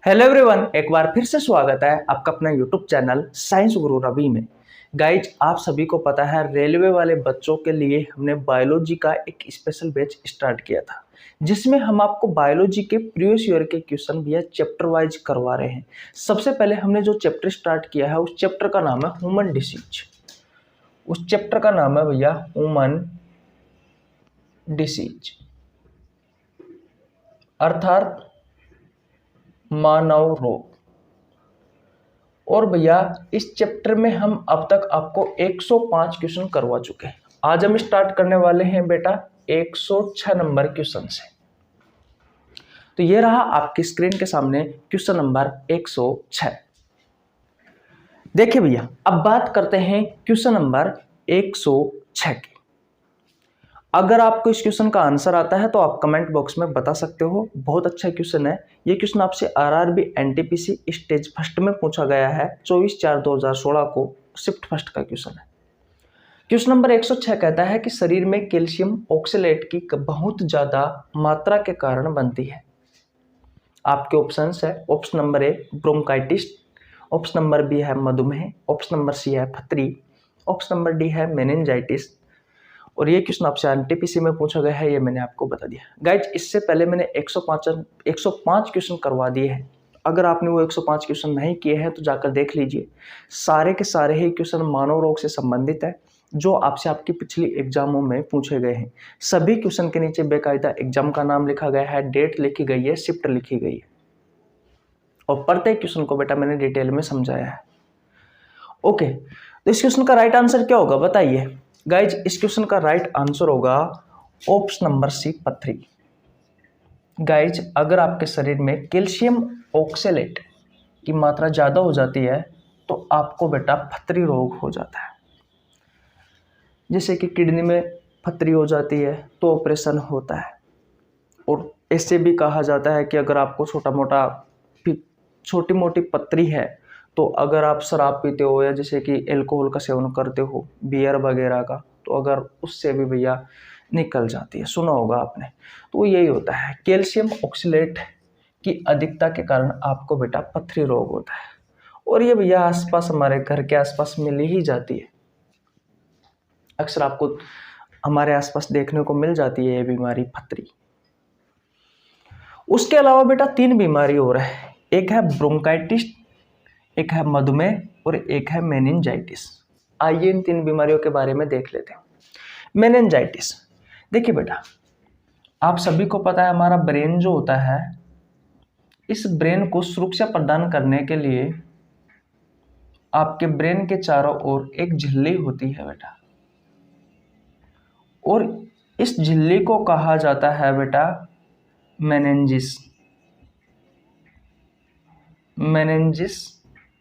Hello everyone, एक बार फिर से स्वागत है आपका अपना यूट्यूब चैनल साइंस गुरु रवि में। गाइज, आप सभी को पता है रेलवे वाले बच्चों के लिए हमने बायोलॉजी का एक स्पेशल बैच स्टार्ट किया था, जिसमें हम आपको बायोलॉजी के प्रीवियस ईयर के क्वेश्चन भैया चैप्टर वाइज करवा रहे हैं। सबसे पहले हमने जो चैप्टर स्टार्ट किया है उस चैप्टर का नाम है ह्यूमन डिसीज। उस चैप्टर का नाम है भैया ह्यूमन डिसीज, अर्थात मानव रोग। और भैया इस चैप्टर में हम अब तक आपको 105 क्वेश्चन करवा चुके हैं। आज हम स्टार्ट करने वाले हैं बेटा 106 नंबर क्वेश्चन से। तो ये रहा आपकी स्क्रीन के सामने क्वेश्चन नंबर 106। देखिए भैया, अब बात करते हैं क्वेश्चन नंबर 106 की। अगर आपको इस क्वेश्चन का आंसर आता है तो आप कमेंट बॉक्स में बता सकते हो। बहुत अच्छा क्वेश्चन है ये। क्वेश्चन आपसे आरआरबी एनटीपीसी स्टेज फर्स्ट में पूछा गया है 24/4/2016 को, शिफ्ट फर्स्ट का क्वेश्चन है। क्वेश्चन नंबर 106 कहता है कि शरीर में कैल्शियम ऑक्सलेट की बहुत ज्यादा मात्रा के कारण बनती है। आपके ऑप्शन है, option number A bronchitis, option number B है मधुमेह, ऑप्शन नंबर सी है पथरी, ऑप्शन नंबर डी है मेनिंजाइटिस। और ये क्वेश्चन आपसे एनटीपीसी में पूछा गया है, ये मैंने आपको बता दिया। गाइज, इससे पहले मैंने 105 क्वेश्चन करवा दिए हैं। अगर आपने वो 105 क्वेश्चन नहीं किए हैं तो जाकर देख लीजिए। सारे के सारे ही क्वेश्चन मानव रोग से संबंधित है, जो आपसे आपकी पिछली एग्जामों में पूछे गए हैं। सभी क्वेश्चन के नीचे बेकायदा एग्जाम का नाम लिखा गया है, डेट लिखी गई है, शिफ्ट लिखी गई है, और प्रत्येक क्वेश्चन को बेटा मैंने डिटेल में समझाया है। ओके, तो इस क्वेश्चन का राइट आंसर क्या होगा बताइए। गाइज, इस क्वेश्चन का राइट आंसर होगा ऑप्शन नंबर सी पथरी। गाइज, अगर आपके शरीर में कैल्शियम ऑक्सलेट की मात्रा ज़्यादा हो जाती है तो आपको बेटा पथरी रोग हो जाता है। जैसे कि किडनी में पथरी हो जाती है तो ऑपरेशन होता है। और ऐसे भी कहा जाता है कि अगर आपको छोटी मोटी पथरी है तो अगर आप शराब पीते हो या जैसे कि एल्कोहल का सेवन करते हो, बियर वगैरह का, तो अगर उससे भी भैया निकल जाती है, सुना होगा आपने। तो यही होता है, कैल्शियम ऑक्सलेट की अधिकता के कारण आपको बेटा पथरी रोग होता है। और ये भैया आसपास, हमारे घर के आसपास मिल ही जाती है। अक्सर आपको हमारे आसपास देखने को मिल जाती है ये बीमारी, पथरी। उसके अलावा बेटा 3 बीमारी और है। एक है ब्रोंकाइटिस, एक है मधुमेह और एक है मेनिंजाइटिस। आइए इन 3 बीमारियों के बारे में देख लेते हैं। मेनिंजाइटिस, देखिए बेटा, आप सभी को पता है हमारा ब्रेन जो होता है, इस ब्रेन को सुरक्षा प्रदान करने के लिए आपके ब्रेन के चारों ओर एक झिल्ली होती है बेटा, और इस झिल्ली को कहा जाता है बेटा मेनिंजिस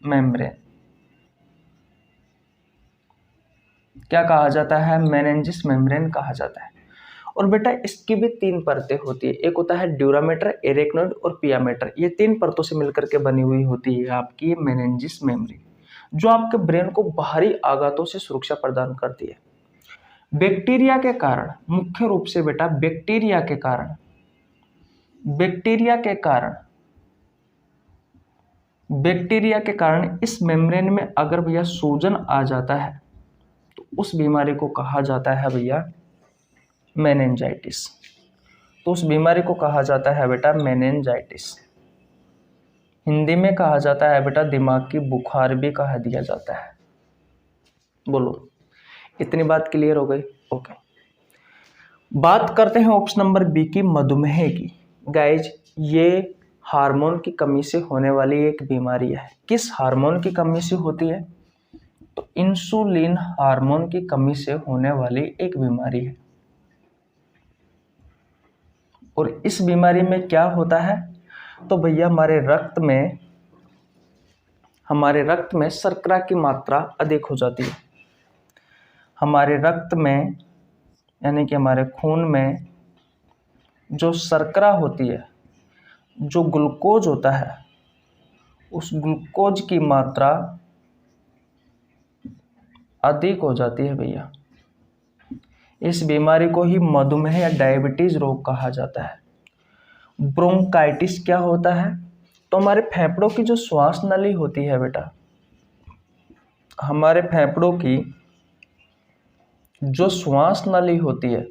मेम्ब्रेन। क्या कहा जाता है? मेनिंजिस मेम्ब्रेन कहा जाता है। और बेटा इसकी भी 3 परतें होती है। एक होता है ड्यूरामेटर, एरेक्नोइड और पियामेटर। ये 3 परतों से मिलकर के बनी हुई होती है आपकी मेनिंजिस मेम्ब्रेन, जो आपके ब्रेन को बाहरी आघातों से सुरक्षा प्रदान करती है। बैक्टीरिया के कारण, मुख्य रूप से बेटा बैक्टीरिया के कारण इस मेम्ब्रेन में अगर भैया सूजन आ जाता है तो उस बीमारी को कहा जाता है भैया मेनिंजाइटिस। तो उस बीमारी को कहा जाता है बेटा मेनिंजाइटिस। हिंदी में कहा जाता है बेटा दिमाग की बुखार भी कहा दिया जाता है। बोलो, इतनी बात क्लियर हो गई? ओके, बात करते हैं ऑप्शन नंबर बी की, मधुमेह की। गाइज, ये हार्मोन की कमी से होने वाली एक बीमारी है। किस हार्मोन की कमी से होती है? तो इंसुलिन हार्मोन की कमी से होने वाली एक बीमारी है। और इस बीमारी में क्या होता है? तो भैया हमारे रक्त में शर्करा की मात्रा अधिक हो जाती है। हमारे रक्त में, यानी कि हमारे खून में जो शर्करा होती है, जो ग्लूकोज होता है, उस ग्लूकोज की मात्रा अधिक हो जाती है भैया। इस बीमारी को ही मधुमेह या डायबिटीज रोग कहा जाता है। ब्रोंकाइटिस क्या होता है? तो हमारे फेफड़ों की जो श्वास नली होती है बेटा, हमारे फेफड़ों की जो श्वास नली होती है,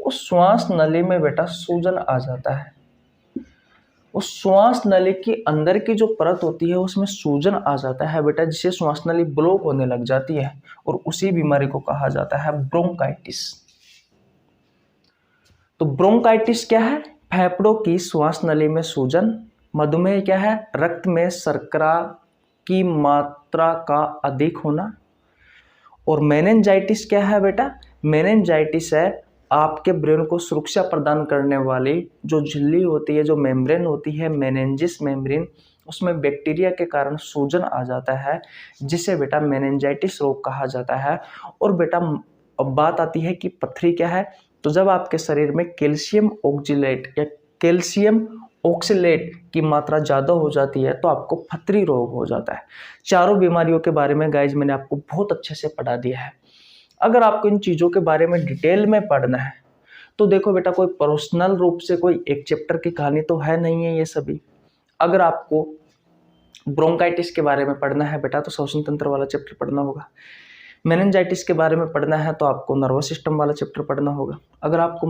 उस श्वास नली में बेटा सूजन आ जाता है। उस श्वास नली की अंदर की जो परत होती है उसमें सूजन आ जाता है बेटा, जिससे श्वास नली ब्लॉक होने लग जाती है और उसी बीमारी को कहा जाता है ब्रोंकाइटिस। तो ब्रोंकाइटिस क्या है? फेफड़ों की श्वास नली में सूजन। मधुमेह क्या है? रक्त में शर्करा की मात्रा का अधिक होना। और मेनिंजाइटिस क्या है बेटा? मेनिंजाइटिस है आपके ब्रेन को सुरक्षा प्रदान करने वाली जो झिल्ली होती है, जो मेम्ब्रेन होती है, मेनिंजिस मेम्ब्रेन, उसमें बैक्टीरिया के कारण सूजन आ जाता है, जिसे बेटा मेनिंजाइटिस रोग कहा जाता है। और बेटा अब बात आती है कि पथरी क्या है? तो जब आपके शरीर में कैल्शियम ऑक्जिलेट या कैल्शियम ऑक्सलेट की मात्रा ज़्यादा हो जाती है तो आपको पथरी रोग हो जाता है। चारों बीमारियों के बारे में गाइज मैंने आपको बहुत अच्छे से पढ़ा दिया है। अगर आपको इन चीज़ों के बारे में डिटेल में पढ़ना है तो देखो बेटा, कोई पर्सनल रूप से कोई एक चैप्टर की कहानी तो है नहीं है ये सभी। अगर आपको ब्रोंकाइटिस के बारे में पढ़ना है बेटा तो श्वसन तंत्र वाला चैप्टर पढ़ना होगा। मेनिंजाइटिस के बारे में पढ़ना है तो आपको नर्वस सिस्टम वाला चैप्टर पढ़ना होगा। अगर आपको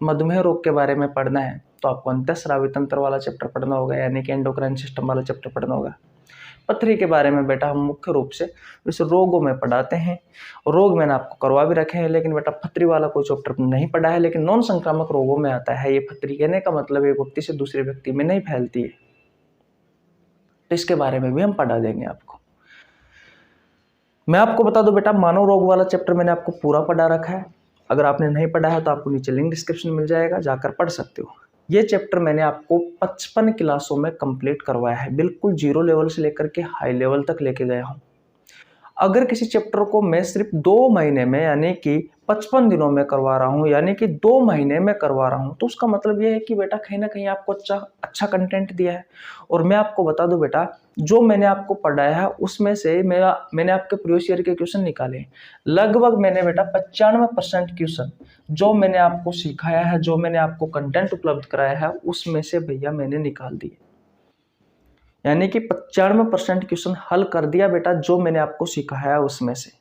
मधुमेह रोग के बारे में पढ़ना है तो आपको अंतःस्रावी तंत्र वाला चैप्टर पढ़ना होगा, यानी कि एंडोक्राइन सिस्टम वाला चैप्टर पढ़ना होगा। पथरी के बारे में बेटा हम मुख्य रूप से इस रोगों में पढ़ाते हैं। रोग मैंने आपको करवा भी रखे हैं, लेकिन बेटा पथरी वाला कोई चैप्टर नहीं पढ़ा है, लेकिन नॉन संक्रामक रोगों में आता है ये पथरी। कहने का मतलब एक व्यक्ति से दूसरे व्यक्ति में नहीं फैलती है, तो इसके बारे में भी हम पढ़ा देंगे आपको। मैं आपको बता दूं बेटा, मानव रोग वाला चैप्टर मैंने आपको पूरा पढ़ा रखा है। अगर आपने नहीं पढ़ा है तो आपको नीचे लिंक डिस्क्रिप्शन मिल जाएगा, जाकर पढ़ सकते हो। ये चैप्टर मैंने आपको 55 क्लासों में कंप्लीट करवाया है, बिल्कुल 0 लेवल से लेकर के हाई लेवल तक लेके गया हूँ। अगर किसी चैप्टर को मैं सिर्फ 2 महीने में यानी कि 55 दिनों में करवा रहा हूँ, यानी कि 2 महीने में करवा रहा हूँ, तो उसका मतलब ये है कि बेटा कहीं ना कहीं आपको अच्छा कंटेंट दिया है। और मैं आपको बता दूं बेटा, जो मैंने आपको पढ़ाया है उसमें से मैंने आपके प्रीवियस ईयर के क्वेश्चन निकाले। लगभग मैंने बेटा 95% क्वेश्चन जो मैंने आपको सिखाया है, जो मैंने आपको कंटेंट उपलब्ध कराया है, उसमें से भैया मैंने निकाल दिए, यानी कि 95% क्वेश्चन हल कर दिया बेटा, जो मैंने आपको सिखाया उसमें से।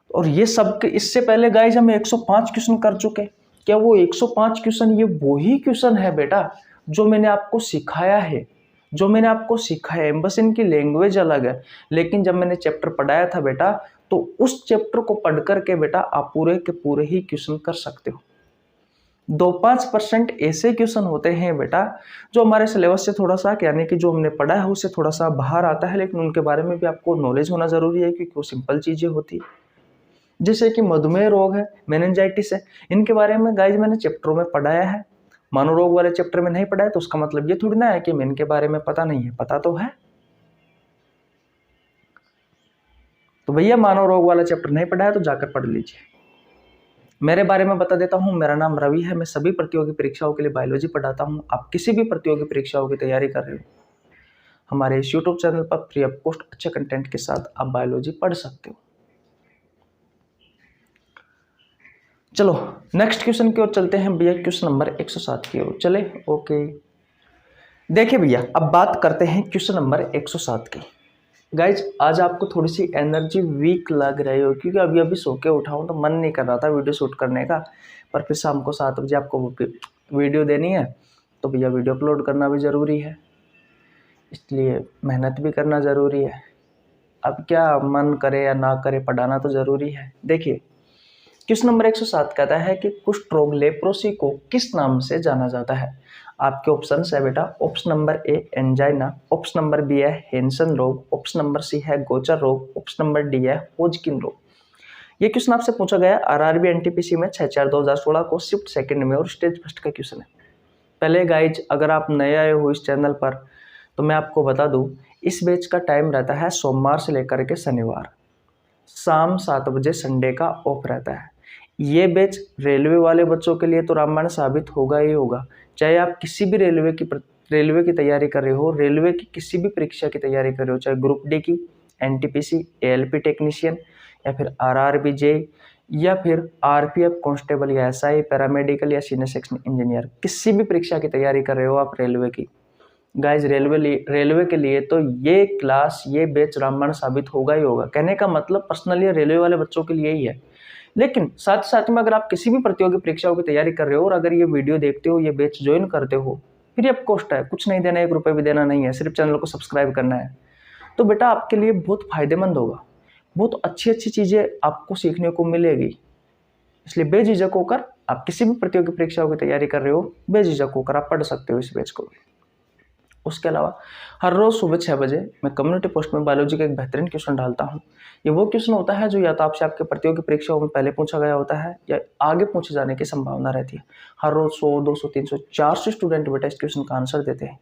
और ये सब के इससे पहले गाइज हम 105 क्वेश्चन कर चुके। क्या वो 105 क्वेश्चन ये वही क्वेश्चन है बेटा जो मैंने आपको सिखाया है? जो मैंने आपको सिखाया है, बस इनकी लैंग्वेज अलग है। लेकिन जब मैंने चैप्टर पढ़ाया था बेटा, तो उस चैप्टर को पढ़ करके बेटा आप पूरे के पूरे ही क्वेश्चन कर सकते हो। 2-5% ऐसे क्वेश्चन होते हैं बेटा जो हमारे सिलेबस से थोड़ा सा, यानी कि जो हमने पढ़ा है उससे थोड़ा सा बाहर आता है, लेकिन उनके बारे में भी आपको नॉलेज होना जरूरी है, क्योंकि वो सिंपल चीजें होती है। जैसे कि मधुमेह रोग है, मेनिंजाइटिस है, इनके बारे में गाइज मैंने चैप्टरों में पढ़ाया है। मानव रोग वाले चैप्टर में नहीं पढ़ा है तो उसका मतलब ये थोड़ी ना है कि मैं इनके बारे में पता नहीं है, पता तो है। तो भैया मानव रोग वाला चैप्टर नहीं पढ़ा है तो जाकर पढ़ लीजिए। मेरे बारे में बता देता हूँ, मेरा नाम रवि है। मैं सभी प्रतियोगी परीक्षाओं के लिए बायोलॉजी पढ़ाता हूँ। आप किसी भी प्रतियोगी परीक्षाओं की तैयारी कर रहे हो, हमारे इस यूट्यूब चैनल पर फ्री ऑफ कॉस्ट अच्छे कंटेंट के साथ आप बायोलॉजी पढ़ सकते हो। चलो नेक्स्ट क्वेश्चन की ओर चलते हैं भैया, क्वेश्चन नंबर 107 की ओर चले। ओके, देखिए भैया अब बात करते हैं क्वेश्चन नंबर 107 की। गाइज आज आपको थोड़ी सी एनर्जी वीक लग रही हो, क्योंकि अभी अभी सो के उठा हूँ तो मन नहीं कर रहा था वीडियो शूट करने का, पर फिर शाम को 7 बजे आपको वीडियो देनी है, तो भैया वीडियो अपलोड करना भी ज़रूरी है, इसलिए मेहनत भी करना ज़रूरी है। अब क्या मन करे या ना करे, पढ़ाना तो ज़रूरी है। देखिए क्वेश्चन नंबर 107 कहता है कि कुष्ठ रोग लेप्रोसी को किस नाम से जाना जाता है? आपके ऑप्शन है बेटा, option number A angina, option number B है हेंसन रोग, ऑप्शन नंबर सी है गोचर रोग, ऑप्शन नंबर डी है होजकिन रोग। ये क्वेश्चन आपसे पूछा गया आरआरबी एनटीपीसी में 6/4/2016 को शिफ्ट सेकंड में और स्टेज फर्स्ट का क्वेश्चन है। पहले गाइज अगर आप नए आए हो इस चैनल पर तो मैं आपको बता दूं, इस बैच का टाइम रहता है सोमवार से लेकर के शनिवार, शाम 7 बजे संडे का ऑफ रहता है। ये बैच रेलवे वाले बच्चों के लिए तो रामबाण साबित होगा ही होगा। चाहे आप किसी भी रेलवे की तैयारी कर रहे हो, रेलवे की किसी भी परीक्षा की तैयारी कर रहे हो, चाहे ग्रुप डी की, एनटीपीसी, एएलपी टेक्नीशियन, या फिर आरआरबी जेई, या फिर आरपीएफ कांस्टेबल, या एसआई, पैरामेडिकल, या सीनियर सेक्शन इंजीनियर, किसी भी परीक्षा की तैयारी कर रहे हो आप रेलवे की, गाइज रेलवे के लिए तो ये क्लास, ये बैच रामबाण साबित होगा ही होगा। कहने का मतलब पर्सनली रेलवे वाले बच्चों के लिए ही है। लेकिन साथ साथ में अगर आप किसी भी प्रतियोगी परीक्षाओं की तैयारी कर रहे हो और अगर ये वीडियो देखते हो, ये बैच ज्वाइन करते हो, फिर ये कॉस्ट है, कुछ नहीं देना, 1 रुपये भी देना नहीं है, सिर्फ चैनल को सब्सक्राइब करना है, तो बेटा आपके लिए बहुत फायदेमंद होगा। बहुत अच्छी अच्छी चीज़ें आपको सीखने को मिलेगी। इसलिए बेझिझक होकर आप किसी भी प्रतियोगी परीक्षाओं की तैयारी कर रहे हो, बेझिझक होकर आप पढ़ सकते हो इस बैच को। उसके अलावा हर रोज़ सुबह 6 बजे मैं कम्युनिटी पोस्ट में बायोलॉजी का एक बेहतरीन क्वेश्चन डालता हूँ। ये वो क्वेश्चन होता है जो या तो आपसे आपके प्रतियोगी परीक्षाओं में पहले पूछा गया होता है या आगे पूछे जाने की संभावना रहती है। हर रोज 100, 200, 300, 400 स्टूडेंट बेटा इस क्वेश्चन का आंसर देते हैं।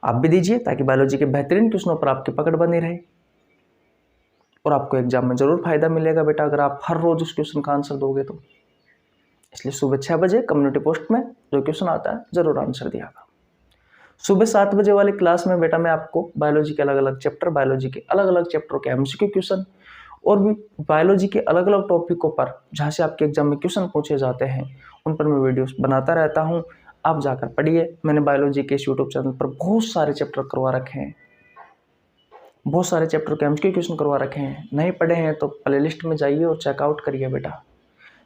आप भी दीजिए ताकि बायोलॉजी के बेहतरीन क्वेश्चनों पर आपकी पकड़ बनी रहे और आपको एग्जाम में जरूर फायदा मिलेगा बेटा अगर आप हर रोज उस क्वेश्चन का आंसर दोगे तो। इसलिए सुबह 6 बजे कम्युनिटी पोस्ट में जो क्वेश्चन आता है जरूर आंसर दिया। सुबह 7 बजे वाली क्लास में बेटा मैं आपको बायोलॉजी के अलग अलग चैप्टरों के एमसीक्यू क्वेश्चन और भी बायोलॉजी के अलग अलग टॉपिकों पर जहाँ से आपके एग्जाम में क्वेश्चन पूछे जाते हैं उन पर मैं वीडियोस बनाता रहता हूँ। आप जाकर पढ़िए। मैंने बायोलॉजी के इस यूट्यूब चैनल पर बहुत सारे चैप्टर करवा रखे हैं, बहुत सारे चैप्टर के एमसीक्यू क्वेश्चन करवा रखे हैं। नहीं पढ़े हैं तो प्लेलिस्ट में जाइए और चेकआउट करिए बेटा।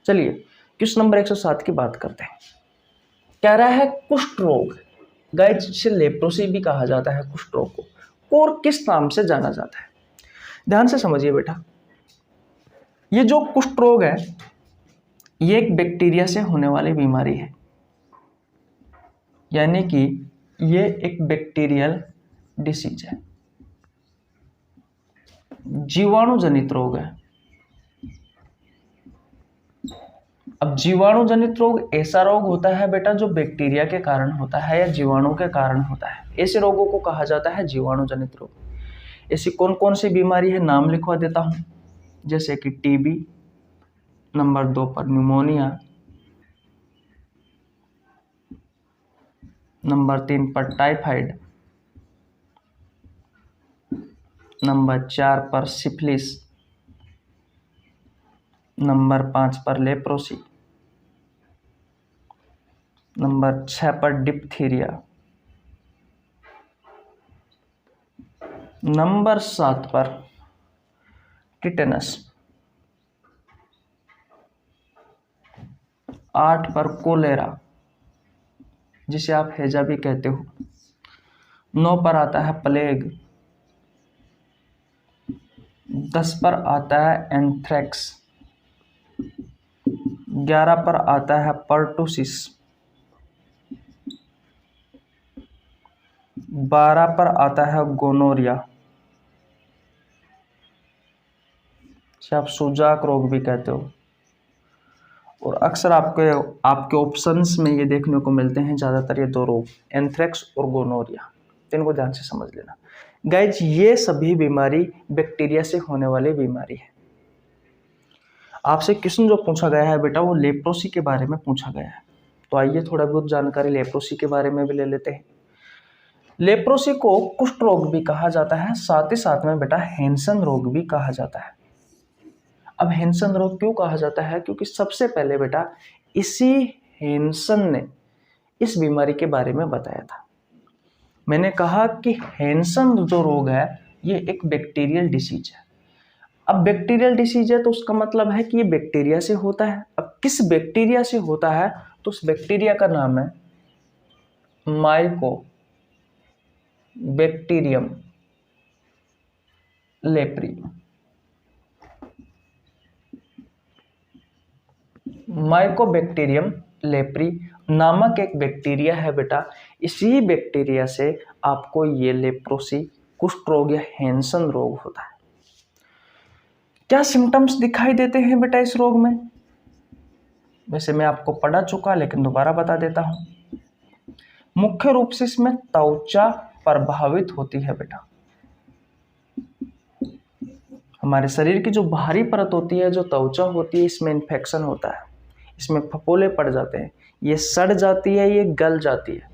चलिए क्वेश्चन नंबर 107 की बात करते हैं। कह रहा है कुष्ठ रोग, गाइस जिसे लेप्रोसी भी कहा जाता है कुष्ठ रोग को, और किस नाम से जाना जाता है। ध्यान से समझिए बेटा, ये जो कुष्ठ रोग है ये एक बैक्टीरिया से होने वाली बीमारी है, यानी कि ये एक बैक्टीरियल डिसीज है, जीवाणु जनित रोग है। अब जीवाणु जनित रोग ऐसा रोग होता है बेटा जो बैक्टीरिया के कारण होता है या जीवाणु के कारण होता है। ऐसे रोगों को कहा जाता है जीवाणु जनित रोग। ऐसी कौन कौन सी बीमारी है नाम लिखवा देता हूं, जैसे कि टीबी, नंबर 2 पर न्यूमोनिया, नंबर 3 पर टाइफाइड, नंबर 4 पर सिफिलिस, नंबर 5 पर लेप्रोसी, नंबर 6 पर डिप्थीरिया, नंबर 7 पर टिटेनस, 8 पर कोलेरा जिसे आप हैजा भी कहते हो, 9 पर आता है प्लेग, 10 पर आता है एंथ्रेक्स, 11 पर आता है पर्टुसिस, 12 पर आता है गोनोरिया जिसे आप सूजाक रोग भी कहते हो। और अक्सर आपके ऑप्शंस में ये देखने को मिलते हैं ज़्यादातर ये 2 रोग, एंथ्रेक्स और गोनोरिया। इनको ध्यान से समझ लेना गाइज, ये सभी बीमारी बैक्टीरिया से होने वाली बीमारी है। आपसे क्वेश्चन जो पूछा गया है बेटा वो लेप्रोसी के बारे में पूछा गया है, तो आइए थोड़ा बहुत जानकारी लेप्रोसी के बारे में भी ले लेते हैं। लेप्रोसी को कुष्ठ रोग भी कहा जाता है, साथ ही साथ में बेटा हैंसन रोग भी कहा जाता है। अब हैंसन रोग क्यों कहा जाता है? क्योंकि सबसे पहले बेटा इसी हैंसन ने इस बीमारी के बारे में बताया था। मैंने कहा कि हैंसन जो रोग है ये एक बैक्टीरियल डिसीज है। अब बैक्टीरियल डिसीज है तो उसका मतलब है कि ये बैक्टीरिया से होता है। अब किस बैक्टीरिया से होता है तो उस बैक्टीरिया का नाम है Mycobacterium leprae. Mycobacterium leprae नामक एक बैक्टीरिया है बेटा, इसी बैक्टीरिया से आपको ये लेप्रोसी कुष्ठ रोग या हैंसन रोग होता है। क्या सिम्टम्स दिखाई देते हैं बेटा इस रोग में? वैसे मैं आपको पढ़ा चुका लेकिन दोबारा बता देता हूं। मुख्य रूप से इसमें त्वचा प्रभावित होती है बेटा। हमारे शरीर की जो बाहरी परत होती है, जो त्वचा होती है, इसमें इन्फेक्शन होता है, इसमें फफोले पड़ जाते हैं, ये सड़ जाती है, ये गल जाती है।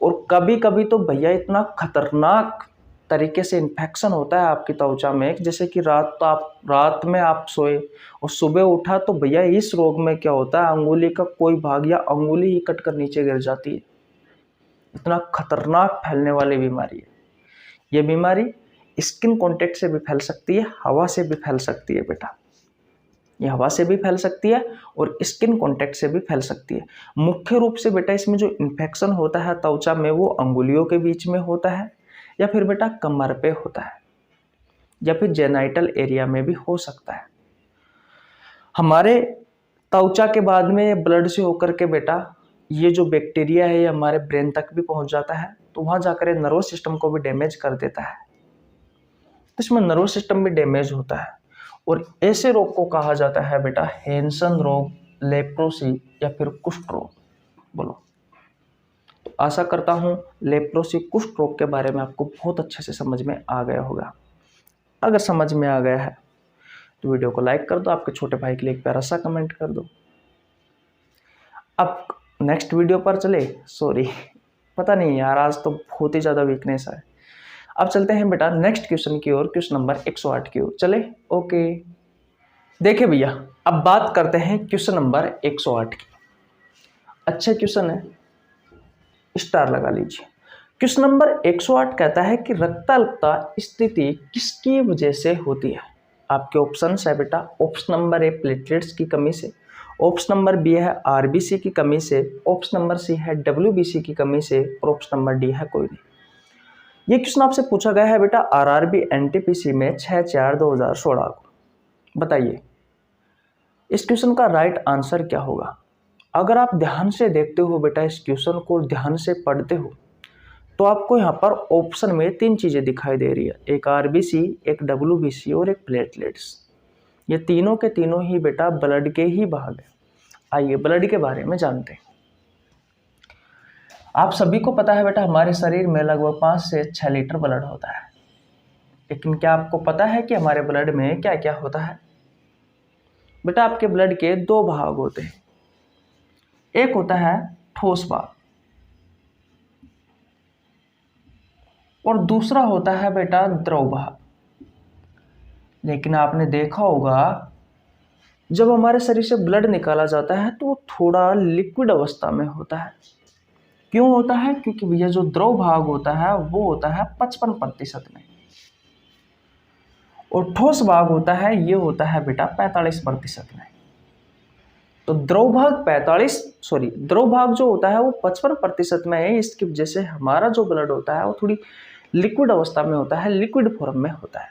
और कभी कभी तो भैया इतना खतरनाक तरीके से इन्फेक्शन होता है आपकी त्वचा में, जैसे कि रात में आप सोए और सुबह उठा तो भैया इस रोग में क्या होता है, अंगुली का कोई भाग या अंगुली ही कटकर नीचे गिर जाती है। इतना खतरनाक फैलने वाली बीमारी है। ये बीमारी स्किन कांटेक्ट से भी फैल सकती है, हवा से भी फैल सकती है बेटा। ये हवा से भी फैल सकती है और स्किन कांटेक्ट से भी फैल सकती है। मुख्य रूप से बेटा इसमें जो इन्फेक्शन होता है त्वचा में वो अंगुलियों के बीच में होता है, या फिर बेटा कमर पे होता है, या फिर जेनाइटल एरिया में भी हो सकता है। हमारे त्वचा के बाद में ये ब्लड से होकर के बेटा ये जो बैक्टीरिया है ये हमारे ब्रेन तक भी पहुंच जाता है, तो वहां जाकर ये नर्वस सिस्टम को भी डैमेज कर देता है। तो इसमें नर्वस सिस्टम भी डैमेज होता है और ऐसे रोग को कहा जाता है बेटा हैंसन रोग, लेप्रोसी या फिर कुष्ठ रोग। बोलो। तो आशा करता हूं लेप्रोसी कुष्ठ रोग के बारे में आपको बहुत अच्छे से समझ में आ गया होगा। अगर समझ में आ गया है तो वीडियो को लाइक कर दो, आपके छोटे भाई के लिए एक प्यारा सा कमेंट कर दो। अब नेक्स्ट वीडियो पर चले। सॉरी, पता नहीं यार, आज तो बहुत ही ज़्यादा वीकनेस है। अब चलते हैं बेटा नेक्स्ट क्वेश्चन की ओर, क्वेश्चन नंबर 108 की ओर। चले, ओके। देखिए भैया, अब बात करते हैं क्वेश्चन नंबर 108 की। अच्छा क्वेश्चन है, स्टार लगा लीजिए। क्वेश्चन नंबर 108 कहता है कि रक्ताल्पता स्थिति किसकी वजह से होती है। आपके ऑप्शन है बेटा, ऑप्शन नंबर ए प्लेटलेट्स की कमी से, ऑप्शन नंबर बी है आरबीसी की कमी से, ऑप्शन नंबर सी है डब्ल्यूबीसी की कमी से, और ऑप्शन नंबर डी है कोई नहीं। ये क्वेश्चन आपसे पूछा गया है बेटा आरआरबी एनटीपीसी में 6/4/2016 को। बताइए इस क्वेश्चन का राइट आंसर क्या होगा। अगर आप ध्यान से देखते हो बेटा, इस क्वेश्चन को ध्यान से पढ़ते हो, तो आपको यहाँ पर ऑप्शन में 3 चीजें दिखाई दे रही है, एक आरबीसी, एक डब्ल्यूबीसी और एक प्लेटलेट्स। ये तीनों के तीनों ही बेटा ब्लड के ही भाग है। आइए ब्लड के बारे में जानते हैं। आप सभी को पता है बेटा हमारे शरीर में लगभग 5 से 6 लीटर ब्लड होता है, लेकिन क्या आपको पता है कि हमारे ब्लड में क्या क्या होता है। बेटा आपके ब्लड के 2 भाग होते हैं, एक होता है ठोस भाग और दूसरा होता है बेटा द्रव भाग। लेकिन आपने देखा होगा जब हमारे शरीर से ब्लड निकाला जाता है तो वो थोड़ा लिक्विड अवस्था में होता है। क्यों होता है? क्योंकि भैया जो द्रव भाग होता है वो होता है 55% में, और ठोस भाग होता है ये होता है बेटा 45% में। तो द्रव भाग जो होता है वो 55% में है। इसकी वजह से हमारा जो ब्लड होता है वो थोड़ी लिक्विड अवस्था में होता है, लिक्विड फॉर्म में होता है।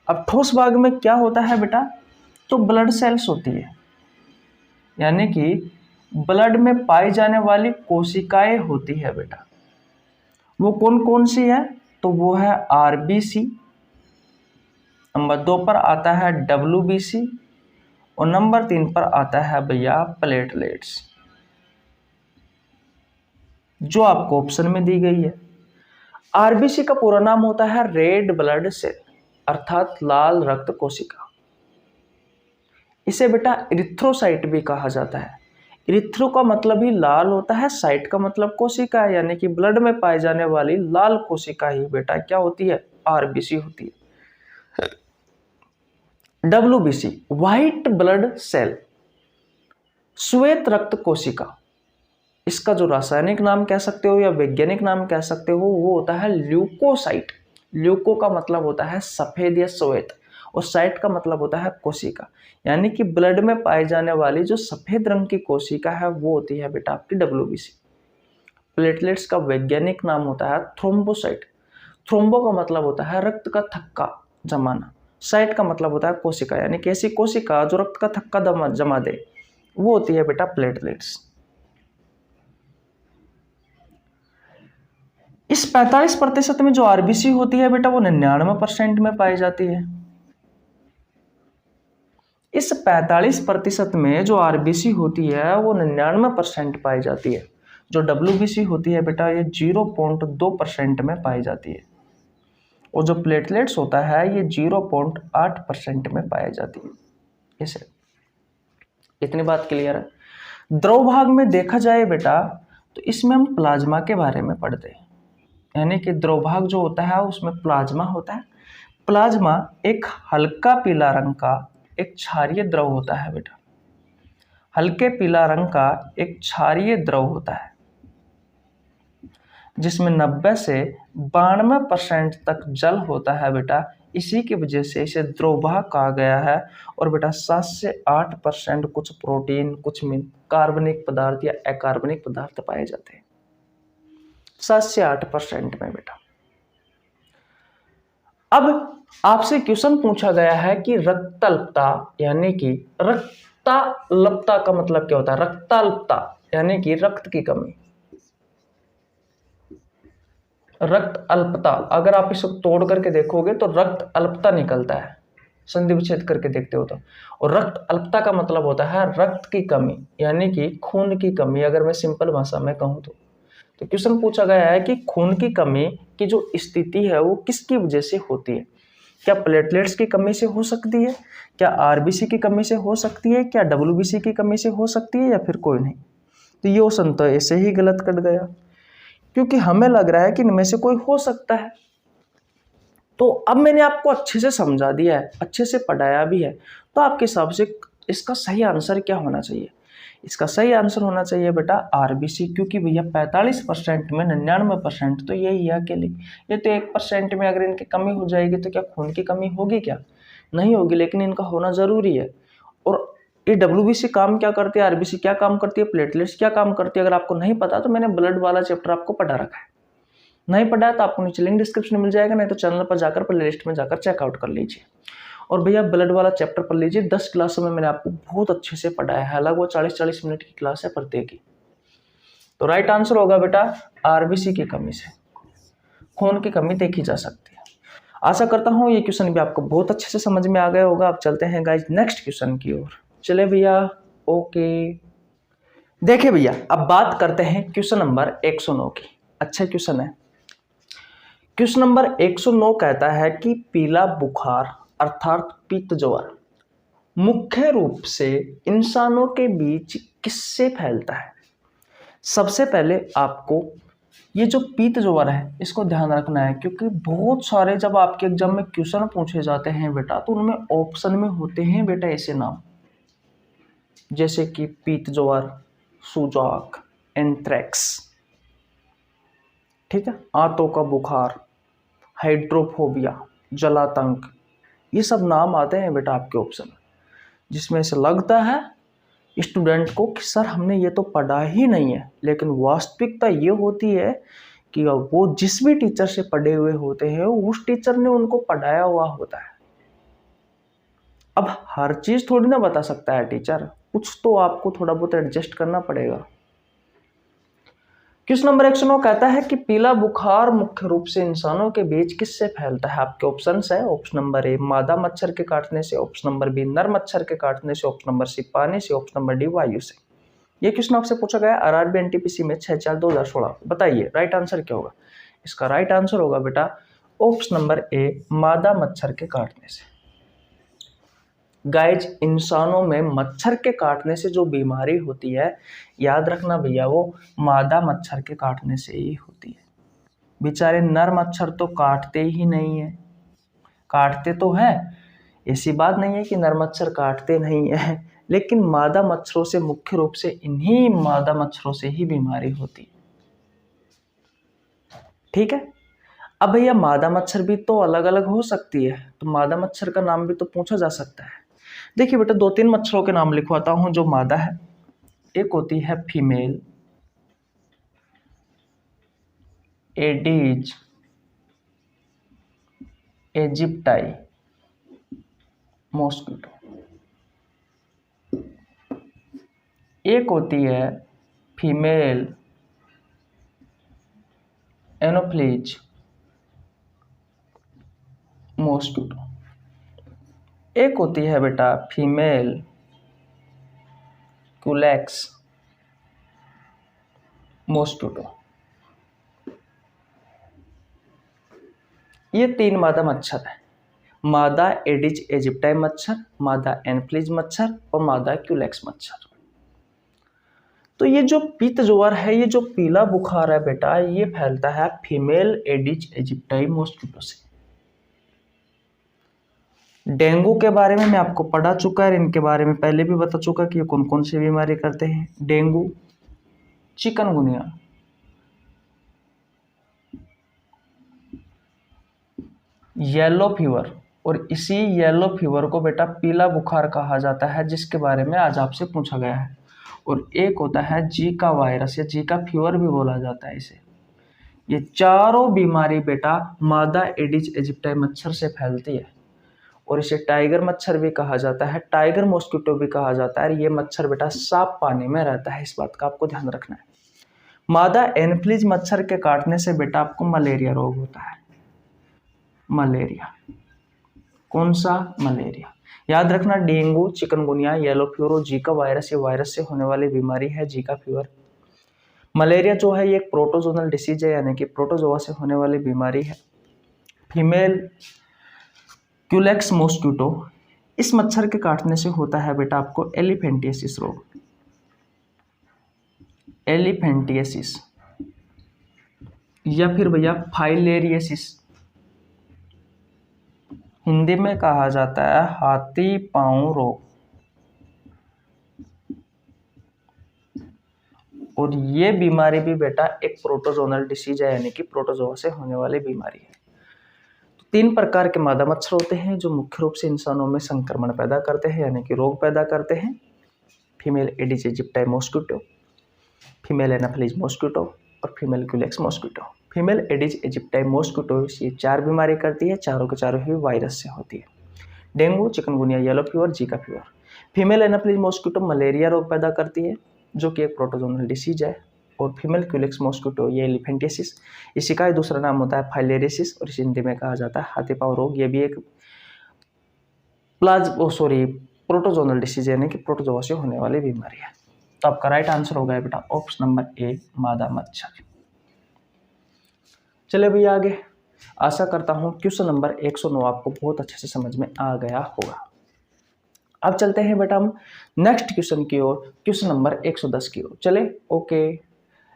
अब ठोस भाग में क्या होता है बेटा, तो ब्लड सेल्स होती है, यानी कि ब्लड में पाई जाने वाली कोशिकाएं होती है बेटा। वो कौन कौन सी है, तो वो है आरबीसी, नंबर 2 पर आता है डब्ल्यूबीसी और नंबर 3 पर आता है भैया प्लेटलेट्स, जो आपको ऑप्शन में दी गई है। आरबीसी का पूरा नाम होता है रेड ब्लड सेल, अर्थात लाल रक्त कोशिका। इसे बेटा इरिथ्रोसाइट भी कहा जाता है। इरिथ्रो का मतलब ही लाल होता है, साइट का मतलब कोशिका है, यानी कि ब्लड में पाई जाने वाली लाल कोशिका ही बेटा क्या होती है, आरबीसी होती है। डब्ल्यूबीसी व्हाइट ब्लड सेल, श्वेत रक्त कोशिका। इसका जो रासायनिक नाम कह सकते हो या वैज्ञानिक नाम कह सकते हो वो होता है ल्यूकोसाइट। ल्यूको का मतलब होता है सफेद या श्वेत, और साइट का मतलब होता है कोशिका, यानी कि ब्लड में पाई जाने वाली जो सफेद रंग की कोशिका है वो होती है बेटा आपकी डब्ल्यूबीसी। प्लेटलेट्स का वैज्ञानिक नाम होता है थ्रोम्बोसाइट। थ्रोम्बो का मतलब होता है रक्त का थक्का जमाना, साइट का मतलब होता है कोशिका, यानी कि ऐसी कोशिका जो रक्त का थक्का जमा दे, वो होती है बेटा प्लेटलेट्स। इस 45% में जो आरबीसी होती है बेटा वो 99% में पाई जाती है। इस 45% में जो आरबीसी होती है वो 99% पाई जाती है। जो डब्ल्यूबीसी होती है बेटा ये 0.2% में पाई जाती है, और जो प्लेटलेट्स होता है ये 0.8% में पाई जाती है। इसे इतनी बात क्लियर है। द्रव भाग में देखा जाए बेटा तो इसमें हम प्लाज्मा के बारे में पढ़ते हैं, यानी कि द्रव भाग जो होता है उसमें प्लाज्मा होता है। प्लाज्मा एक हल्का पीला रंग का एक क्षारीय द्रव होता है बेटा, हल्के पीला रंग का एक क्षारीय द्रव होता है। जिसमें 90 से 92% तक जल होता है बेटा, इसी की वजह से इसे द्रोवाह कहा गया है। और बेटा 7 से 8% कुछ प्रोटीन, कुछ कार्बनिक पदार्थ या अकार्बनिक पदार्थ पाए जाते हैं 7 से 8% में बेटा। अब आपसे क्वेश्चन पूछा गया है कि रक्ताल्पता यानी कि रक्ताल्पता का मतलब क्या होता है? रक्ताल्पता यानी कि रक्त की कमी। रक्त अल्पता, अगर आप इसको तोड़ करके देखोगे तो रक्त अल्पता निकलता है, संधि विच्छेद करके देखते हो तो। और रक्त अल्पता का मतलब होता है रक्त की कमी, यानी कि खून की कमी, अगर मैं सिंपल भाषा में कहूं तो क्वेश्चन पूछा गया है कि खून की कमी की जो स्थिति है वो किसकी वजह से होती है? क्या प्लेटलेट्स की कमी से हो सकती है, क्या आरबीसी की कमी से हो सकती है, क्या डब्ल्यूबीसी की कमी से हो सकती है, या फिर कोई नहीं? तो ये क्वेश्चन तो ऐसे ही गलत कट गया, क्योंकि हमें लग रहा है कि इनमें से कोई हो सकता है। तो अब मैंने आपको अच्छे से समझा दिया है, अच्छे से पढ़ाया भी है, तो आपके हिसाब से इसका सही आंसर क्या होना चाहिए? इसका सही आंसर होना चाहिए बेटा आरबीसी, क्योंकि भैया 45% में 99% तो यही है अकेले। ये तो 1% में अगर इनकी कमी हो जाएगी तो क्या खून की कमी होगी? क्या नहीं होगी, लेकिन इनका होना जरूरी है। और ये डब्ल्यूबीसी काम क्या करती है, आरबीसी क्या काम करती है, प्लेटलेट्स क्या काम करती है, अगर आपको नहीं पता तो मैंने ब्लड वाला चैप्टर आपको पढ़ा रखा है। नहीं पढ़ा है तो आपको नीचे लिंक डिस्क्रिप्शन में मिल जाएगा, नहीं तो चैनल पर जाकर प्लेलिस्ट में जाकर चेकआउट कर लीजिए। और भैया ब्लड वाला चैप्टर पढ़ लीजिए, 10 क्लासों में मैंने आपको बहुत अच्छे से पढ़ाया है, हालांकि वो 40-40 मिनट की क्लास है प्रत्येक की। तो राइट आंसर होगा बेटा आरबीसी की कमी से खून की कमी देखी जा सकती है। आशा करता हूँ ये क्वेश्चन भी आपको बहुत अच्छे से समझ में आ गया होगा। अब चलते हैं गाइज नेक्स्ट क्वेश्चन की ओर। चले भैया, ओके। देखिए भैया, अब बात करते हैं क्वेश्चन नंबर 109 की। अच्छा क्वेश्चन है। क्वेश्चन नंबर 109 कहता है कि पीला बुखार अर्थात पीत ज्वर मुख्य रूप से इंसानों के बीच किससे फैलता है? सबसे पहले आपको ये जो पीत ज्वर है इसको ध्यान रखना है, क्योंकि बहुत सारे जब आपके एग्जाम में क्वेश्चन पूछे जाते हैं बेटा तो उनमें ऑप्शन में होते हैं बेटा ऐसे नाम, जैसे कि पीत ज्वर, सुजाक, एंथ्रेक्स, ठीक है, आंतों का बुखार, हाइड्रोफोबिया, जलातंक, ये सब नाम आते हैं बेटा आपके ऑप्शन में, जिसमें से लगता है स्टूडेंट को कि सर हमने ये तो पढ़ा ही नहीं है, लेकिन वास्तविकता ये होती है कि वो जिस भी टीचर से पढ़े हुए होते हैं उस टीचर ने उनको पढ़ाया हुआ होता है। अब हर चीज थोड़ी ना बता सकता है टीचर, कुछ तो आपको थोड़ा बहुत एडजस्ट करना पड़ेगा। क्वेश्चन नंबर 109 कहता है कि पीला बुखार मुख्य रूप से इंसानों के बीच किससे फैलता है? आपके ऑप्शंस है, ऑप्शन नंबर ए मादा मच्छर के काटने से, ऑप्शन नंबर बी नर मच्छर के काटने से, ऑप्शन नंबर सी पानी से, ऑप्शन नंबर डी वायु से। ये क्वेश्चन आपसे पूछा गया आरआरबी एनटीपीसी में 6/4/2016। बताइए राइट आंसर क्या होगा? इसका राइट आंसर होगा बेटा ऑप्शन नंबर ए मादा मच्छर के काटने से। गाइज, इंसानों में मच्छर के काटने से जो बीमारी होती है, याद रखना भैया, वो मादा मच्छर के काटने से ही होती है। बेचारे नर मच्छर तो काटते ही नहीं है, काटते तो है, ऐसी बात नहीं है कि नर मच्छर काटते नहीं है, लेकिन मादा मच्छरों से, मुख्य रूप से इन्हीं मादा मच्छरों से ही बीमारी होती है। ठीक है। अब भैया मादा मच्छर भी तो अलग अलग हो सकती है, तो मादा मच्छर का नाम भी तो पूछा जा सकता है। देखिए बेटा 2-3 मच्छरों के नाम लिखवाता हूं जो मादा है। एक होती है फीमेल एडीज इजिप्टाई मॉस्किटो, एक होती है फीमेल एनोफ्लीज मॉस्किटो, एक होती है बेटा फीमेल कुलेक्स मॉस्किटो। ये 3 मादा मच्छर है, मादा एडिज इजिप्टाई मच्छर, मादा एनफ्लीज मच्छर और मादा क्यूलेक्स मच्छर। तो ये जो पीत ज्वर है, ये जो पीला बुखार है बेटा, ये फैलता है फीमेल एडिज इजिप्टाई मॉस्किटो से। डेंगू के बारे में मैं आपको पढ़ा चुका है, इनके बारे में पहले भी बता चुका कि ये कौन कौन सी बीमारी करते हैं। डेंगू, चिकनगुनिया, येलो फीवर, और इसी येलो फीवर को बेटा पीला बुखार कहा जाता है, जिसके बारे में आज आपसे पूछा गया है। और एक होता है जीका वायरस या जीका फीवर भी बोला जाता है इसे। ये चारों बीमारी बेटा मादा एडिज इजिप्टाई मच्छर से फैलती है, और इसे टाइगर मच्छर भी कहा जाता है, टाइगर मॉस्किटो भी कहा जाता है। ये मच्छर बेटा साफ पानी में रहता है, इस बात का आपको ध्यान रखना है। मादा एनफ्लीज मच्छर के काटने से बेटा आपको मलेरिया रोग होता है। मलेरिया, कौन सा? मलेरिया। याद रखना, dengue, chikungunya, yellow fever, Zika virus, ये वायरस से होने वाली बीमारी है जीका फीवर। मलेरिया जो है ये एक प्रोटोजोनल डिसीज है, यानी कि प्रोटोजोआ से होने वाली बीमारी है। फीमेल क्यूलेक्स मॉस्किटो, इस मच्छर के काटने से होता है बेटा आपको एलिफेंटियासिस रोग। एलिफेंटियासिस या फिर भैया फाइलेरियसिस, हिंदी में कहा जाता है हाथी पांव रोग। और ये बीमारी भी बेटा एक प्रोटोजोनल डिसीज है, यानी कि प्रोटोजोआ से होने वाली बीमारी है। तो 3 प्रकार के मादा मच्छर होते हैं जो मुख्य रूप से इंसानों में संक्रमण पैदा करते हैं, यानी कि रोग पैदा करते हैं। Female aedes aegypti mosquito, female anopheles mosquito और female culex mosquito. Female aedes aegypti mosquito ये 4 बीमारी करती है, चारों के चारों ही वायरस से होती है। Dengue, chikungunya, yellow fever, Zika fever. Female anopheles mosquito malaria रोग पैदा करती है, जो कि एक प्रोटोजोनल डिसीज है। और फीमेल क्यूलेक्स मॉस्किटो ये एलिफेंटियासिस, इसी का ही दूसरा नाम होता है फाइलेरियसिस, और इसे हिंदी में कहा जाता है हाथी पांव रोग। ये भी एक प्रोटोजोनल डिसीज यानी कि प्रोटोजोआ से होने वाली बीमारी है। तो आपका राइट आंसर होगा बेटा ऑप्शन नंबर ए, मादा मच्छर। चले भैया आगे। आशा करता हूं क्वेश्चन नंबर 109 आपको बहुत अच्छे से समझ में आ गया होगा। अब चलते हैं बेटा हम नेक्स्ट क्वेश्चन की ओर, क्वेश्चन नंबर 110 की ओर। चले, ओके।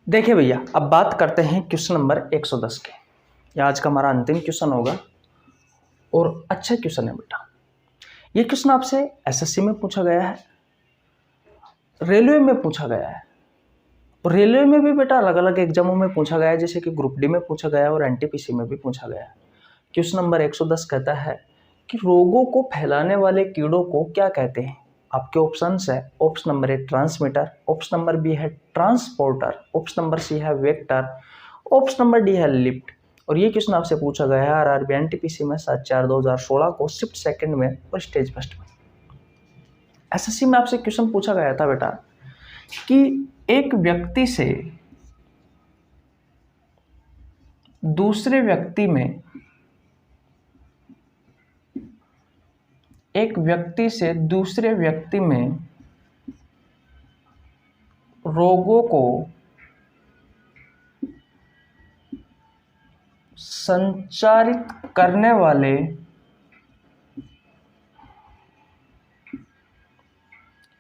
देखिए भैया, अब बात करते हैं क्वेश्चन नंबर 110 के। यह आज का हमारा अंतिम क्वेश्चन होगा और अच्छा क्वेश्चन है बेटा। ये क्वेश्चन आपसे एसएससी में पूछा गया है, रेलवे में पूछा गया है, और रेलवे में भी बेटा अलग अलग एग्जामों में पूछा गया है, जैसे कि ग्रुप डी में पूछा गया है और एनटीपीसी में भी पूछा गया है। क्वेश्चन नंबर 110 कहता है कि रोगों को फैलाने वाले कीड़ों को क्या कहते हैं। आपके ऑप्शंस है, option number A transmitter, option number B है ट्रांसपोर्टर, ऑप्शन नंबर सी है वेक्टर, ऑप्शन नंबर डी है लिफ्ट। और ये क्वेश्चन आपसे पूछा गया है आरआरबी एनटीपीसी में 7/4/2016 को शिफ्ट सेकंड में और स्टेज फर्स्ट में। एसएससी में आपसे क्वेश्चन पूछा गया था बेटा कि एक व्यक्ति से दूसरे व्यक्ति में रोगों को संचारित करने वाले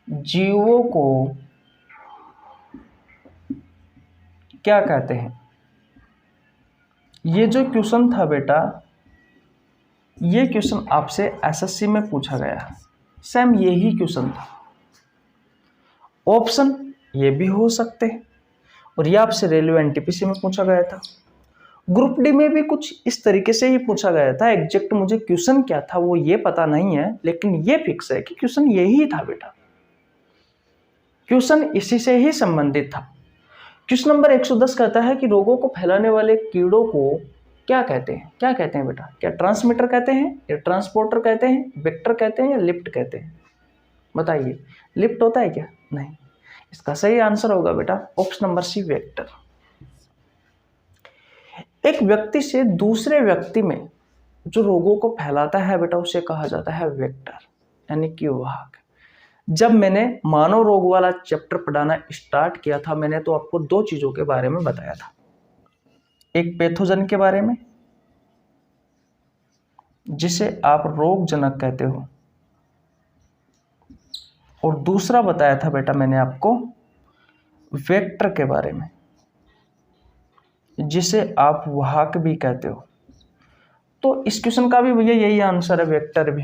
जीवों को क्या कहते हैं। ये जो क्वेश्चन था बेटा, ये क्वेश्चन आपसे एसएससी में पूछा गया है, सेम यही क्वेश्चन था। ऑप्शन ये भी हो सकते हैं, और ये आपसे रेलवे एनटीपीसी में पूछा गया था। ग्रुप डी में भी कुछ इस तरीके से ही पूछा गया था। एग्जैक्ट मुझे क्वेश्चन क्या था वो ये पता नहीं है, लेकिन ये फिक्स है कि क्वेश्चन यही था बेटा, क्वेश्चन इसी से ही संबंधित था। क्वेश्चन नंबर 110 कहता है कि रोगों को फैलाने वाले कीड़ों को क्या कहते हैं। क्या कहते हैं बेटा? क्या ट्रांसमीटर कहते हैं, या ट्रांसपोर्टर कहते हैं, वेक्टर कहते हैं, या लिफ्ट कहते हैं? बताइए, लिफ्ट होता है क्या? नहीं। इसका सही आंसर होगा बेटा ऑप्शन नंबर सी, वेक्टर। एक व्यक्ति से दूसरे व्यक्ति में जो रोगों को फैलाता है बेटा, उसे कहा जाता है वेक्टर, यानी कि वाहक। जब मैंने मानव रोग वाला चैप्टर पढ़ाना स्टार्ट किया था, मैंने तो आपको 2 चीजों के बारे में बताया था। एक पैथोजन के बारे में, जिसे आप रोगजनक कहते हो, और दूसरा बताया था बेटा मैंने आपको वेक्टर के बारे में, जिसे आप वाहक भी कहते हो। तो इस क्वेश्चन का भी भैया यही आंसर है, वेक्टर भी।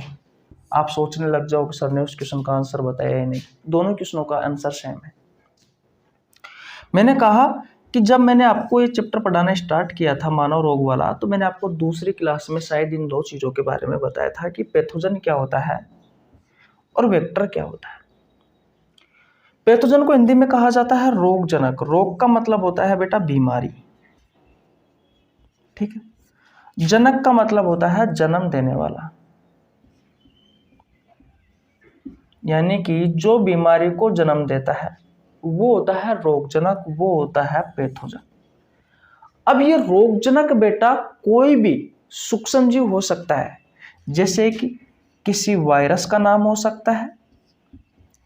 आप सोचने लग जाओ कि सर ने उस क्वेश्चन का आंसर बताया ही नहीं, दोनों क्वेश्चनों का आंसर सेम है। मैंने कहा कि जब मैंने आपको ये चैप्टर पढ़ाना स्टार्ट किया था मानव रोग वाला, तो मैंने आपको दूसरी क्लास में शायद इन दो चीज़ों के बारे में बताया था कि पैथोजन क्या होता है और वेक्टर क्या होता है। पैथोजन को हिंदी में कहा जाता है रोगजनक। रोग का मतलब होता है बेटा बीमारी, ठीक है। जनक का मतलब होता है जन्म देने वाला, यानी कि जो बीमारी को जन्म देता है वो होता है रोगजनक, वो होता है पैथोजन। अब ये रोगजनक बेटा कोई भी सूक्ष्मजीव हो सकता है, जैसे कि किसी वायरस का नाम हो सकता है,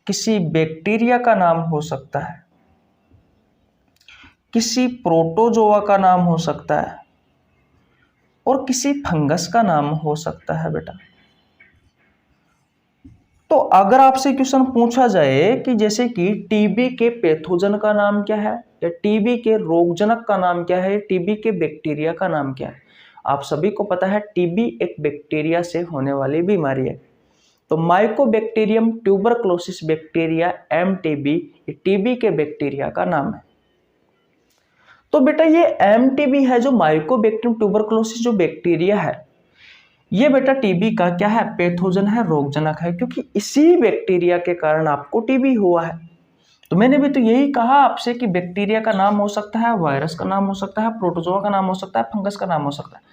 किसी बैक्टीरिया का नाम हो सकता है, किसी प्रोटोजोआ का नाम हो सकता है और किसी फंगस का नाम हो सकता है बेटा। तो अगर आपसे क्वेश्चन पूछा जाए कि जैसे कि टीबी के पैथोजन का नाम क्या है, या टीबी के रोगजनक का नाम क्या है, टीबी के बैक्टीरिया का नाम क्या है, आप सभी को पता है टीबी एक बैक्टीरिया से होने वाली बीमारी है। तो Mycobacterium tuberculosis bacteria MTB TB के बैक्टीरिया का नाम है। तो बेटा ये एमटीबी है जो माइकोबैक्टीरियम ट्यूबरक्लोसिस जो बैक्टीरिया है, ये बेटा टीबी का क्या है, पैथोजन है, रोगजनक है, क्योंकि इसी बैक्टीरिया के कारण आपको टीबी हुआ है। तो मैंने भी तो यही कहा आपसे कि बैक्टीरिया का नाम हो सकता है, वायरस का नाम हो सकता है, प्रोटोजोआ का नाम हो सकता है, फंगस का नाम हो सकता है।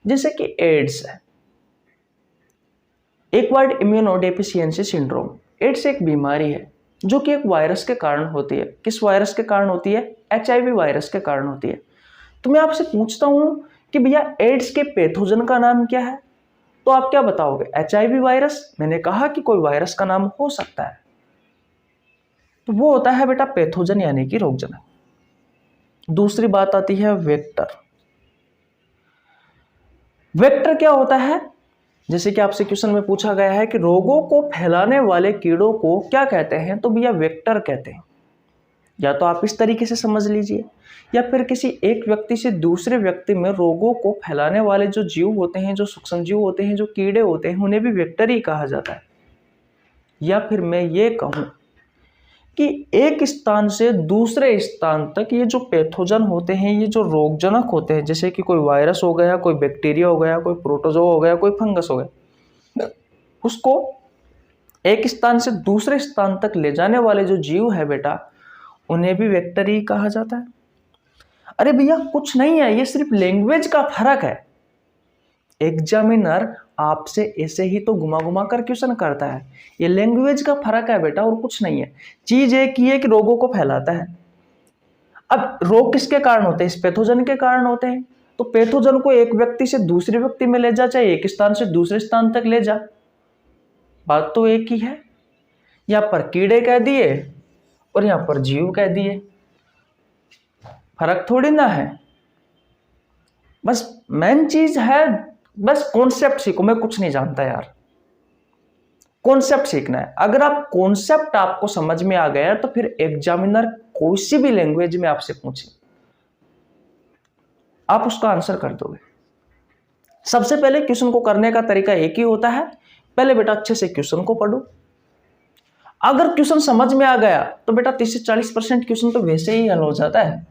जैसे कि एड्स है, एक्वायर्ड इम्यूनोडेफिशिएंसी सिंड्रोम। एड्स एक बीमारी है जो कि एक वायरस के कारण होती है। किस वायरस के कारण होती है? HIV वायरस के कारण होती है। तो मैं आपसे पूछता हूं कि भैया एड्स के पैथोजन का नाम क्या है, तो आप क्या बताओगे? HIV virus. मैंने कहा कि कोई वायरस का नाम हो सकता है, तो वो होता है बेटा पैथोजन यानी कि रोगजनक। दूसरी बात आती है वेक्टर। वेक्टर क्या होता है? जैसे कि आपसे क्वेश्चन में पूछा गया है कि रोगों को फैलाने वाले कीड़ों को क्या कहते हैं, तो भैया वेक्टर कहते हैं। या तो आप इस तरीके से समझ लीजिए, या फिर किसी एक व्यक्ति से दूसरे व्यक्ति में रोगों को फैलाने वाले जो जीव होते हैं, जो सूक्ष्म जीव होते हैं, जो कीड़े होते हैं, उन्हें भी वेक्टर ही कहा जाता है। या फिर मैं ये कहूं कि एक स्थान से दूसरे स्थान तक ये जो पैथोजन होते हैं, ये जो रोगजनक होते हैं, जैसे कि कोई वायरस हो गया, कोई बैक्टीरिया हो गया, कोई प्रोटोजोआ हो गया, कोई फंगस हो गया, उसको एक स्थान से दूसरे स्थान तक ले जाने वाले जो जीव है बेटा, उन्हें भी वेक्टर ही कहा जाता है। अरे भैया कुछ नहीं है, ये सिर्फ लैंग्वेज का फर्क है। एग्जामिनर आपसे ऐसे ही तो घुमा घुमा कर क्वेश्चन करता है, ये लैंग्वेज का फर्क है बेटा, और कुछ नहीं है। चीज एक ही है कि रोगों को फैलाता है। अब रोग किसके कारण होते हैं? इस पैथोजन के कारण होते हैं। तो पैथोजन को एक व्यक्ति से दूसरे व्यक्ति में ले जा, चाहे एक स्थान से दूसरे स्थान तक ले जा, बात तो एक ही है। यहां पर कीड़े कह दिए और यहां पर जीव कह दिए, फर्क थोड़ी ना है। बस मेन चीज है, बस कॉन्सेप्ट सीखो। मैं कुछ नहीं जानता यार, कॉन्सेप्ट सीखना है। अगर आप कॉन्सेप्ट आपको समझ में आ गया तो फिर एग्जामिनर कोई सी भी लैंग्वेज में आपसे पूछे, आप उसका आंसर कर दोगे। सबसे पहले क्वेश्चन को करने का तरीका एक ही होता है, पहले बेटा अच्छे से क्वेश्चन को पढ़ो। अगर क्वेश्चन समझ में आ गया तो बेटा 30 से 40% क्वेश्चन तो वैसे ही हल हो जाता है।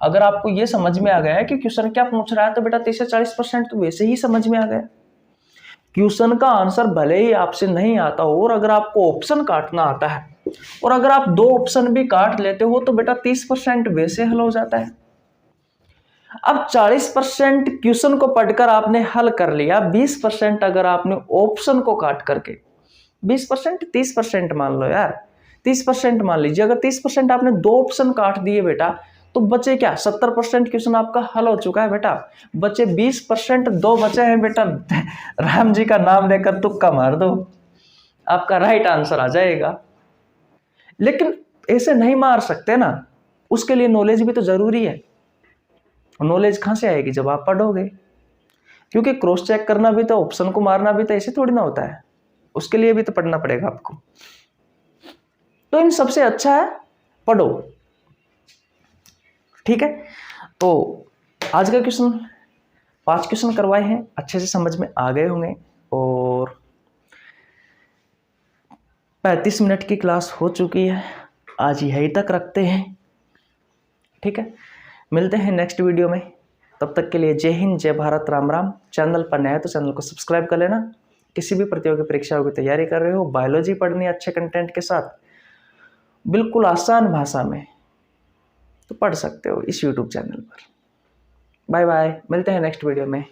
अगर आपको यह समझ में आ गया है कि क्वेश्चन क्या पूछ रहा है, तो बेटा 30 से 40% तो वैसे ही समझ में आ गया। क्वेश्चन का आंसर भले ही आपसे नहीं आता हो, और अगर आपको ऑप्शन काटना आता है, और अगर आप 2 ऑप्शन भी काट लेते हो, तो बेटा 30% वैसे हल हो जाता है। अब 40% क्वेश्चन को पढ़कर आपने हल कर लिया, 20% अगर आपने ऑप्शन को काट करके, 20% 30% मान लो यार, 30% मान लीजिए, अगर 30% आपने 2 ऑप्शन काट दिए बेटा, तो बचे क्या? 70% क्वेश्चन आपका हल हो चुका है बेटा। बचे 20%, 2 बचे हैं बेटा। राम जी का नाम लेकर तुक्का मार दो, आपका राइट आंसर आ जाएगा। लेकिन ऐसे नहीं मार सकते ना, उसके लिए नॉलेज भी तो जरूरी है। नॉलेज कहां से आएगी? जब आप पढ़ोगे। क्योंकि क्रॉस चेक करना भी तो, ऑप्शन को मारना भी तो ऐसे थोड़ी ना होता है, उसके लिए भी तो पढ़ना पड़ेगा आपको। तो इन सबसे अच्छा है पढ़ो, ठीक है। तो आज का क्वेश्चन 5 क्वेश्चन करवाए हैं, अच्छे से समझ में आ गए होंगे। और 35 मिनट की क्लास हो चुकी है, आज यहीं तक रखते हैं, ठीक है। मिलते हैं नेक्स्ट वीडियो में, तब तक के लिए जय हिंद, जय भारत, राम राम। चैनल पर नया है तो चैनल को सब्सक्राइब कर लेना। किसी भी प्रतियोगी परीक्षाओं की तैयारी कर रहे हो, बायोलॉजी पढ़नी है अच्छे कंटेंट के साथ, बिल्कुल आसान भाषा में, तो पढ़ सकते हो इस यूट्यूब चैनल पर। बाय बाय, मिलते हैं नेक्स्ट वीडियो में।